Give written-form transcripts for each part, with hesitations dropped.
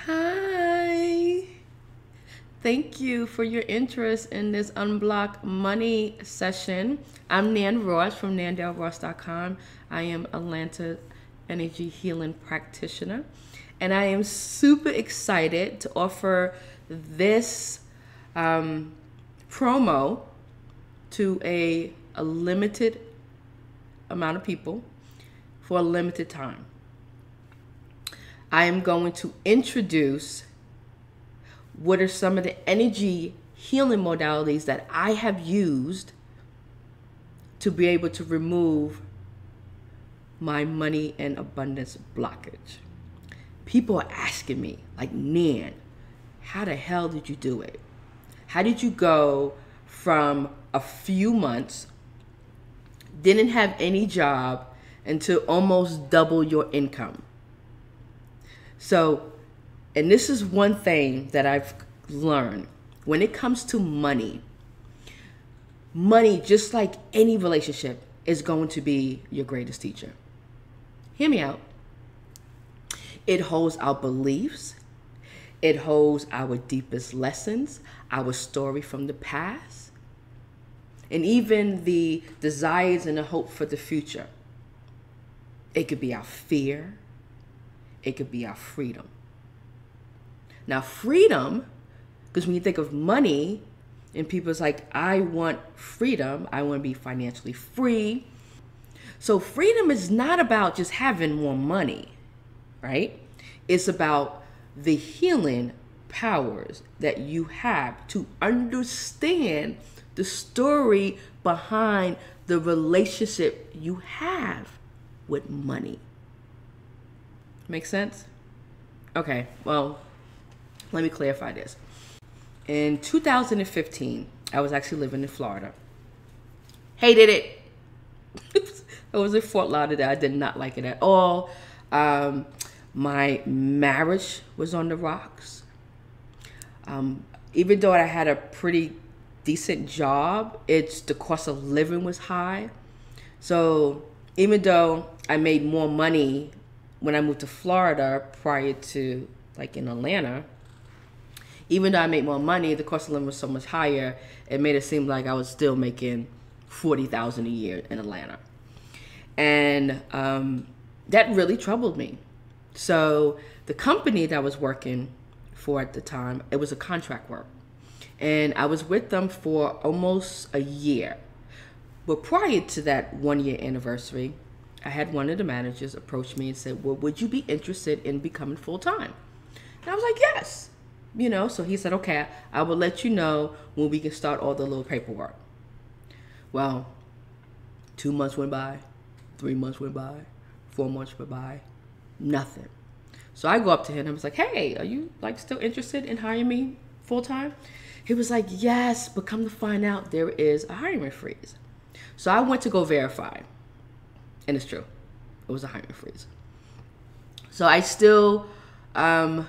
Hi. Thank you for your interest in this Unblock Money Session. I'm Nan Ross from nandellross.com. I am Atlanta energy healing practitioner, and I am super excited to offer this promo to a limited amount of people for a limited time. I am going to introduce what are some of the energy healing modalities that I have used to be able to remove my money and abundance blockage. People are asking me, like, Nan, how the hell did you do it? How did you go from a few months, didn't have any job, until almost double your income? So, and this is one thing that I've learned when it comes to money, just like any relationship, is going to be your greatest teacher. Hear me out. It holds our beliefs. It holds our deepest lessons, our story from the past, and even the desires and the hope for the future. It could be our fear. It could be our freedom. Now, freedom, because when you think of money, and people's like, I want freedom, I want to be financially free. So freedom is not about just having more money, right? It's about the healing powers that you have to understand the story behind the relationship you have with money. Make sense? Okay, well, let me clarify this. In 2015, I was actually living in Florida. Hated it. I was in Fort Lauderdale. I did not like it at all. My marriage was on the rocks. Even though I had a pretty decent job, the cost of living was high. So even though I made more money when I moved to Florida prior to, like, in Atlanta, even though I made more money, the cost of living was so much higher, it made it seem like I was still making $40,000 a year in Atlanta. And that really troubled me. So the company that I was working for at the time, it was a contract work. And I was with them for almost a year. But prior to that 1-year anniversary, I had one of the managers approach me and said, well, would you be interested in becoming full-time? And I was like, yes. So he said, okay, I will let you know when we can start all the little paperwork. Well, 2 months went by, 3 months went by, 4 months went by, nothing. So I go up to him and I was like, hey, are you, like, still interested in hiring me full-time? He was like, yes, but come to find out there is a hiring freeze. So I went to go verify. And it's true. It was a hiring freeze. So I still, I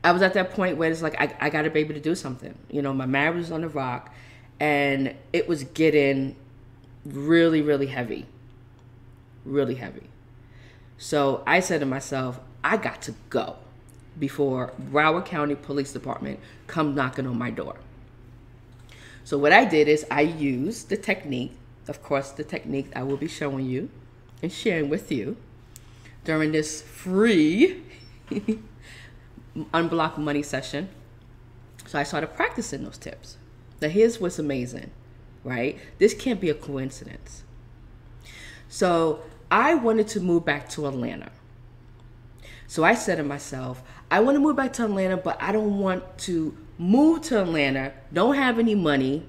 was at that point where it's like, I got to be able to do something. My marriage was on the rock, and it was getting really, really heavy. Really heavy. So I said to myself, I got to go before Broward County Police Department come knocking on my door. So what I did is I used the technique, of course, the technique I will be showing you and sharing with you during this free Unblock Money Session. So I started practicing those tips. Now here's what's amazing, right? This can't be a coincidence. So I wanted to move back to Atlanta. So I said to myself, I want to move back to Atlanta, but I don't want to move to Atlanta, don't have any money,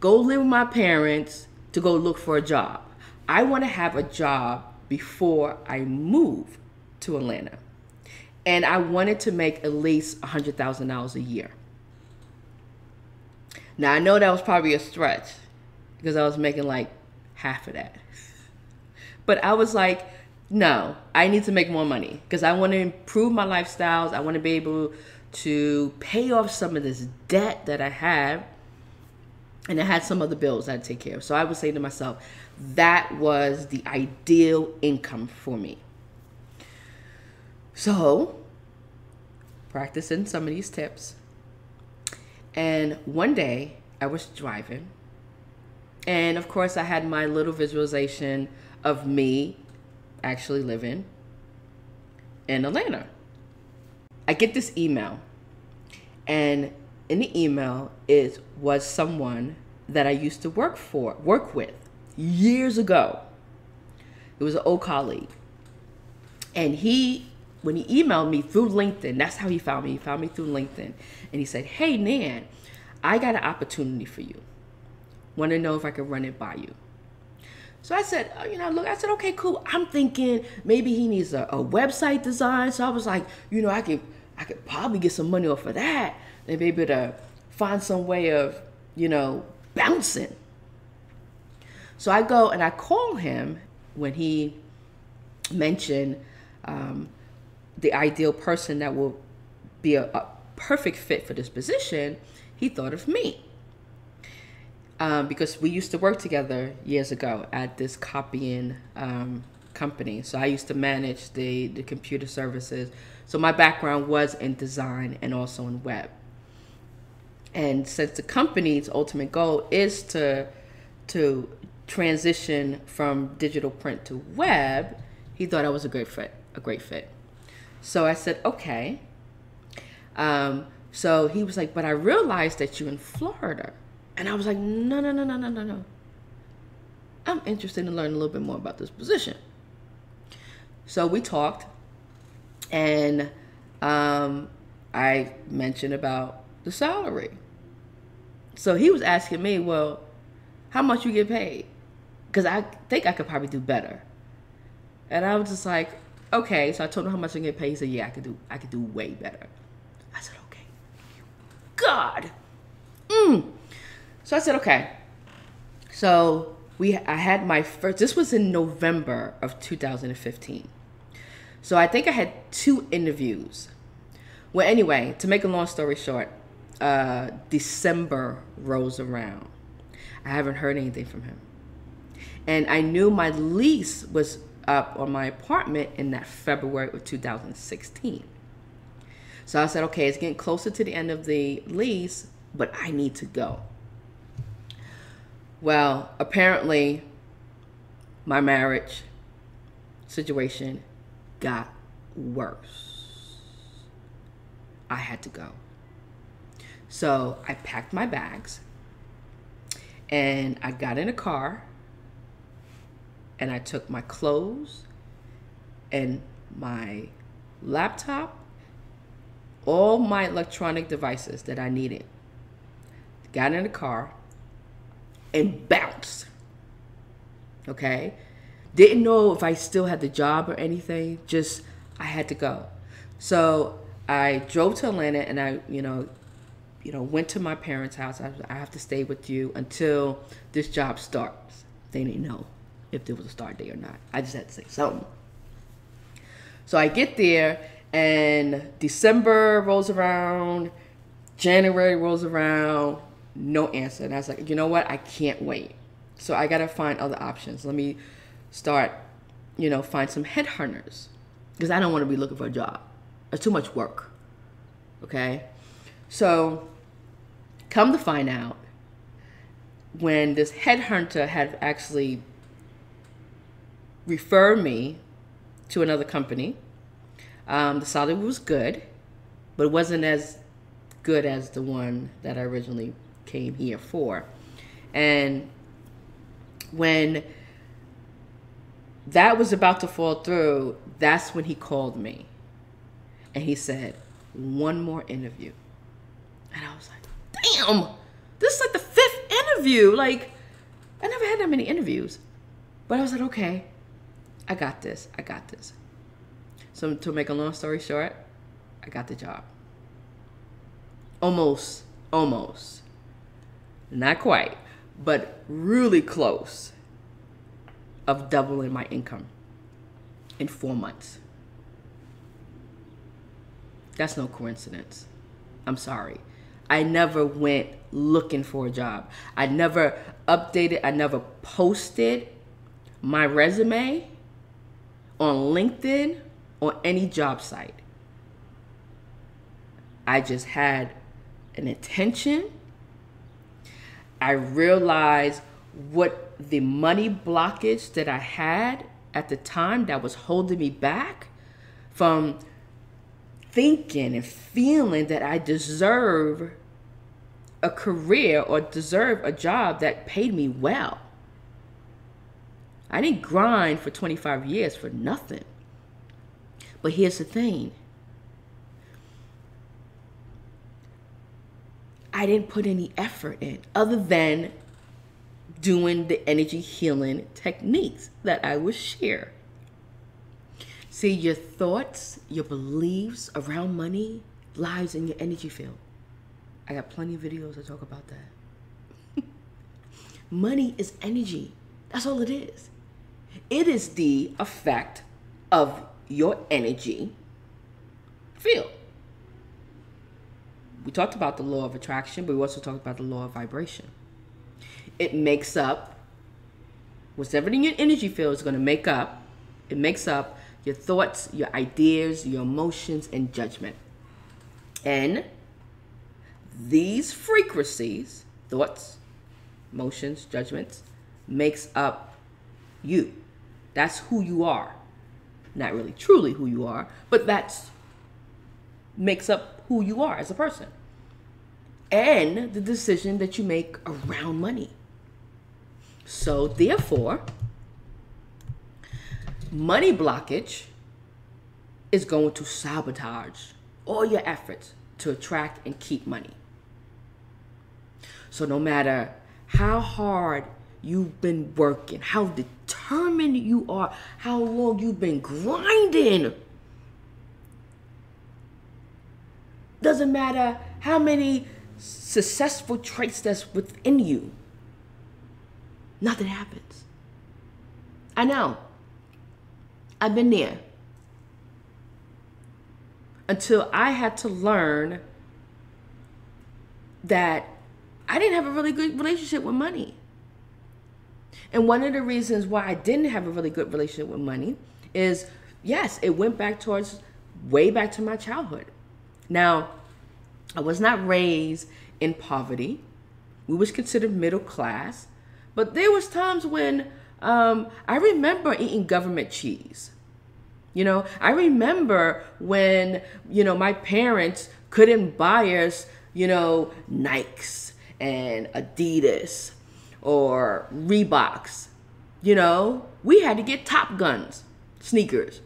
go live with my parents to go look for a job. I want to have a job before I move to Atlanta. And I wanted to make at least $100,000 a year. Now I know that was probably a stretch because I was making like half of that. But I was like, no, I need to make more money because I want to improve my lifestyles. I want to be able to pay off some of this debt that I have. And I had some other bills I had to take care of. So I would say to myself, that was the ideal income for me. So practicing some of these tips. And one day I was driving, and of course I had my little visualization of me actually living in Atlanta. I get this email, and in the email was someone that I used to work with years ago. It was an old colleague. And when he emailed me through LinkedIn, that's how he found me. He found me through LinkedIn. And he said, "Hey, Nan, I got an opportunity for you. Want to know if I could run it by you." So I said, I said, okay, cool. I'm thinking maybe he needs a website design. So I was like, I could probably get some money off of that and be able to find some way of, bouncing. So I go and I call him when he mentioned the ideal person that will be a perfect fit for this position. He thought of me. Because we used to work together years ago at this copying company. So I used to manage the computer services. So my background was in design and also in web. And since the company's ultimate goal is to transition from digital print to web, he thought I was a great fit. So I said, okay. So he was like, "But I realized that you're in Florida." And I was like, no. I'm interested in learning a little bit more about this position. So we talked, and I mentioned about the salary. So he was asking me, well, how much you get paid? Because I think I could probably do better. And I was just like, okay. So I told him how much I get paid. He said, yeah, I could do way better. I said, okay. God. So I said, okay. So I had my first, this was in November of 2015. So I think I had 2 interviews. Well, anyway, to make a long story short, December rolls around. I haven't heard anything from him. And I knew my lease was up on my apartment in that February of 2016. So I said, okay, it's getting closer to the end of the lease, but I need to go. Well, apparently my marriage situation got worse. I had to go. So I packed my bags and I got in a car and I took my clothes and my laptop, all my electronic devices that I needed, got in the car and bounced. Okay? Didn't know if I still had the job or anything. Just, I had to go. So I drove to Atlanta and I, went to my parents' house. I have to stay with you until this job starts. They didn't know if there was a start date or not. I just had to say something. So I get there and December rolls around, January rolls around, no answer. And I was like, you know what? I can't wait. So I got to find other options. Let me start, find some headhunters because I don't want to be looking for a job. It's too much work. Okay? So come to find out, when this headhunter had actually referred me to another company, the salary was good, but it wasn't as good as the one that I originally came here for. And when that was about to fall through, that's when he called me. And he said, one more interview. And I was like, damn, this is like the 5th interview. Like, I never had that many interviews. But I was like, okay, I got this. So to make a long story short, I got the job. Almost. Not quite, but really close of doubling my income in 4 months. That's no coincidence. I'm sorry. I never went looking for a job. I never updated, I never posted my resume on LinkedIn or any job site. I just had an intention. I realized what the money blockage that I had at the time that was holding me back from thinking and feeling that I deserve a career or deserve a job that paid me well. I didn't grind for 25 years for nothing. But here's the thing. I didn't put any effort in other than doing the energy healing techniques that I would share. See, your thoughts, your beliefs around money lies in your energy field. I got plenty of videos that talk about that. Money is energy. That's all it is. It is the effect of your energy field. We talked about the law of attraction, but we also talked about the law of vibration. It makes up, whatever in your energy field is going to make up, it makes up your thoughts, your ideas, your emotions, and judgment. And these frequencies, thoughts, emotions, judgments, makes up you. That's who you are. Not really truly who you are, but that's makes up who you are as a person. And the decision that you make around money. So therefore, money blockage is going to sabotage all your efforts to attract and keep money. So no matter how hard you've been working, how determined you are, how long you've been grinding, doesn't matter how many successful traits that's within you, nothing happens. I know. I've been there. Until I had to learn that I didn't have a really good relationship with money. And one of the reasons why I didn't have a really good relationship with money is, yes, it went back towards way back to my childhood. Now, I was not raised in poverty. We was considered middle class. But there was times when I remember eating government cheese. You know, I remember when, my parents couldn't buy us, Nikes and Adidas or Reeboks. We had to get Top Guns sneakers.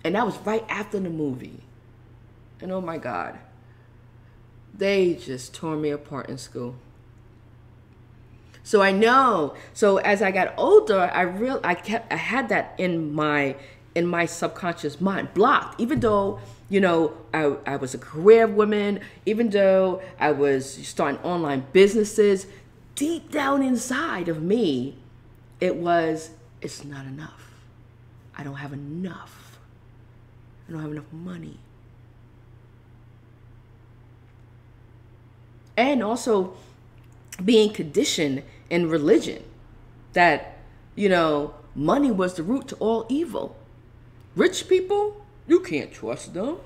And that was right after the movie. And oh my God, they just tore me apart in school. So I know. So as I got older, I had that in my subconscious mind, blocked. Even though, I was a career woman, even though I was starting online businesses, deep down inside of me, it's not enough. I don't have enough. I don't have enough money. And also being conditioned in religion that, money was the root to all evil. Rich people, you can't trust them.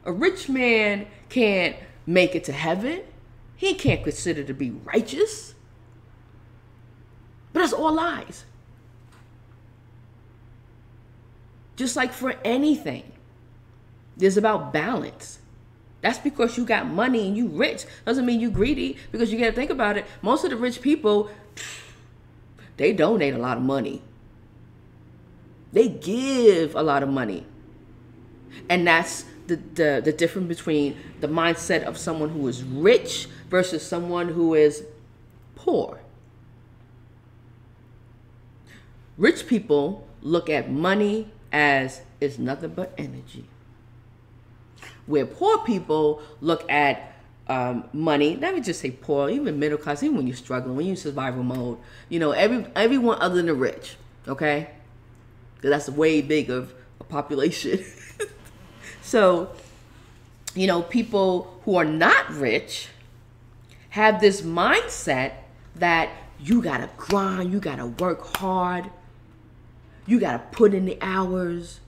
A rich man can't make it to heaven. He can't consider to be righteous. But that's all lies. Just like for anything, there's about balance. That's because you got money and you rich. Doesn't mean you greedy, because you got to think about it. Most of the rich people, they donate a lot of money. They give a lot of money. And that's the difference between the mindset of someone who is rich versus someone who is poor. Rich people look at money as it's nothing but energy. Where poor people look at money, let me just say poor, even middle class, even when you're struggling, when you're in survival mode, everyone other than the rich, okay? Because that's way big of a population. So, people who are not rich have this mindset that you gotta grind, you gotta work hard, you gotta put in the hours,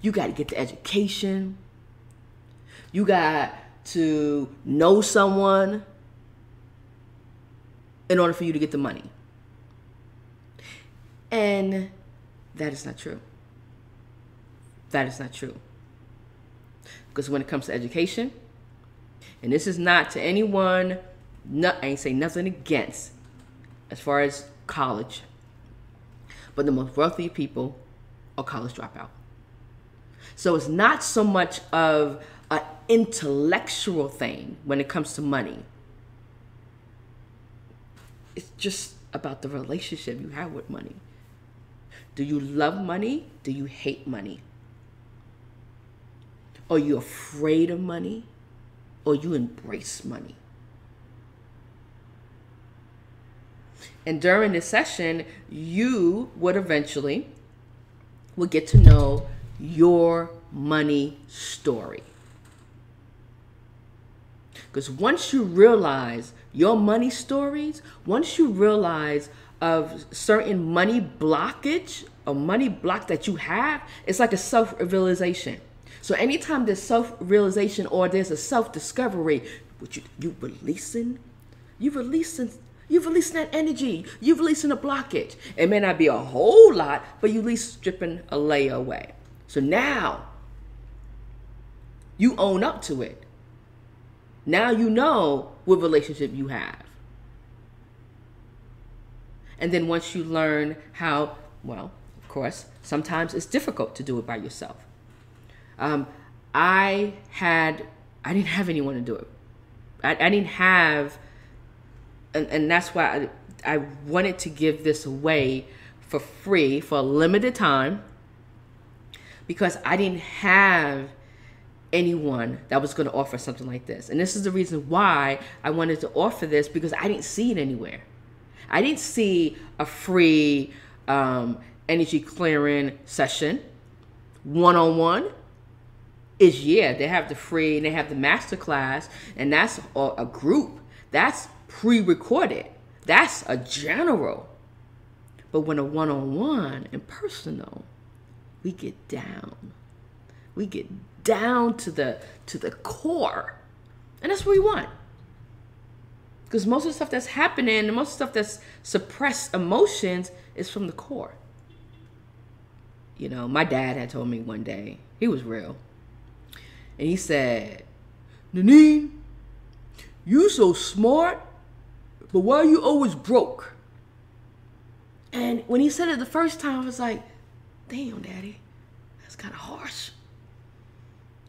you gotta get the education. You got to know someone in order for you to get the money. And that is not true. That is not true. Because when it comes to education, and this is not to anyone, I ain't say nothing against as far as college, but the most wealthy people are college dropout. So it's not so much of an intellectual thing when it comes to money. It's just about the relationship you have with money. Do you love money? Do you hate money? Are you afraid of money? Or you embrace money? And during this session, you would eventually get to know your money story. Because once you realize your money stories, once you realize of certain money blockage or money block that you have, it's like a self-realization. So anytime there's self-realization or there's a self-discovery, which you releasing that energy, you're releasing a blockage. It may not be a whole lot, but you at least stripping a layer away. So now you own up to it. Now you know what relationship you have. And then once you learn how, well, of course, sometimes it's difficult to do it by yourself. I didn't have anyone to do it. I didn't have, and that's why I wanted to give this away for free for a limited time, because I didn't have anyone that was going to offer something like this. And this is the reason why I wanted to offer this, because I didn't see it anywhere. I didn't see a free energy clearing session one-on-one. They have the free and they have the master class, and that's a group. That's pre-recorded. That's a general. But when a one-on-one and personal, we get down. We get down to the core. And that's what we want. Because most of the stuff that's happening, and most of the stuff that's suppressed emotions is from the core. You know, my dad had told me one day, he was real. And he said, Nanine, you so smart, but why are you always broke? And when he said it the first time, I was like, damn, Daddy, that's kind of harsh.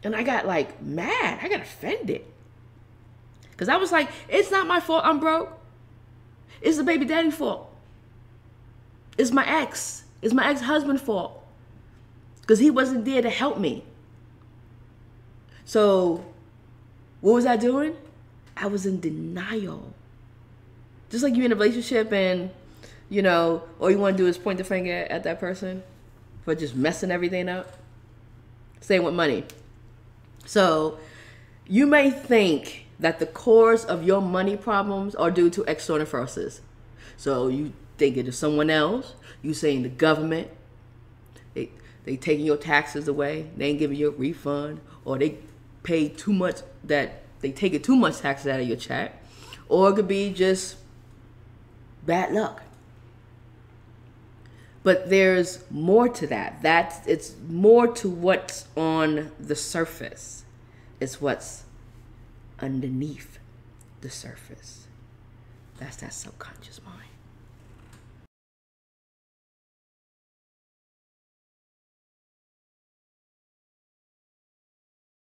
And I got like mad. I got offended. Because I was like, it's not my fault I'm broke. It's the baby daddy's fault. It's my ex. It's my ex-husband's fault. Because he wasn't there to help me. So what was I doing? I was in denial. Just like you're in a relationship and, you know, all you want to do is point the finger at that person for just messing everything up. Same with money. So you may think that the cause of your money problems are due to external forces. So you think it is someone else. You saying the government, they taking your taxes away. They ain't giving you a refund, or they pay too much, that they taking too much taxes out of your check. Or it could be just bad luck. But there's more to that. It's more to what's on the surface. It's what's underneath the surface. That's that subconscious mind.